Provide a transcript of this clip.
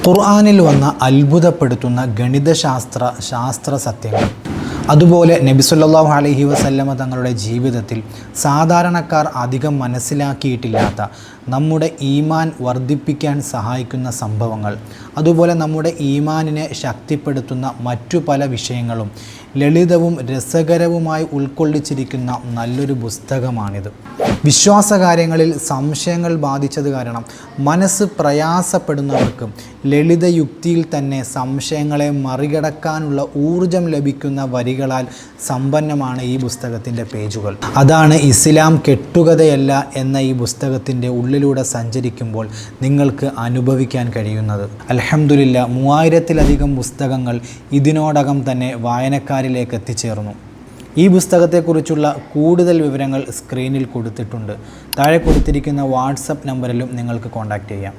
ഖുർആനിൽ വന്ന അത്ഭുതപ്പെടുത്തുന്ന ശാസ്ത്ര സത്യങ്ങൾ, അതുപോലെ നബി സല്ലല്ലാഹു അലൈഹി വസല്ലമ തങ്ങളുടെ ജീവിതത്തിൽ സാധാരണക്കാർ അധികം മനസ്സിലാക്കിയിട്ടില്ലാത്ത നമ്മുടെ ഈമാൻ വർദ്ധിപ്പിക്കാൻ സഹായിക്കുന്ന സംഭവങ്ങൾ, അതുപോലെ നമ്മുടെ ഈമാനിനെ ശക്തിപ്പെടുത്തുന്ന മറ്റു പല വിഷയങ്ങളും ലളിതവും രസകരവുമായി ഉൾക്കൊള്ളിച്ചിരിക്കുന്ന നല്ലൊരു പുസ്തകമാണിത്. വിശ്വാസകാര്യങ്ങളിൽ സംശയങ്ങൾ ബാധിച്ചത് കാരണം മനസ്സ് പ്രയാസപ്പെടുന്നവർക്ക് ലളിതയുക്തിയിൽ തന്നെ സംശയങ്ങളെ മറികടക്കാനുള്ള ഊർജം ലഭിക്കുന്ന വരികളാൽ സമ്പന്നമാണ് ഈ പുസ്തകത്തിൻ്റെ പേജുകൾ. അതാണ് ഇസ്ലാം കെട്ടുകഥയല്ല എന്ന ഈ പുസ്തകത്തിൻ്റെ ഉള്ളിലൂടെ സഞ്ചരിക്കുമ്പോൾ നിങ്ങൾക്ക് അനുഭവിക്കാൻ കഴിയുന്നത്. അൽഹംദുലില്ലാ, 3000-ലധികം പുസ്തകങ്ങൾ ഇതിനോടകം തന്നെ വായനക്കാരിലേക്ക് എത്തിച്ചേർന്നു. ഈ പുസ്തകത്തെക്കുറിച്ചുള്ള കൂടുതൽ വിവരങ്ങൾ സ്ക്രീനിൽ കൊടുത്തിട്ടുണ്ട്. താഴെ കൊടുത്തിരിക്കുന്ന വാട്സപ്പ് നമ്പറിലും നിങ്ങൾക്ക് കോൺടാക്റ്റ് ചെയ്യാം.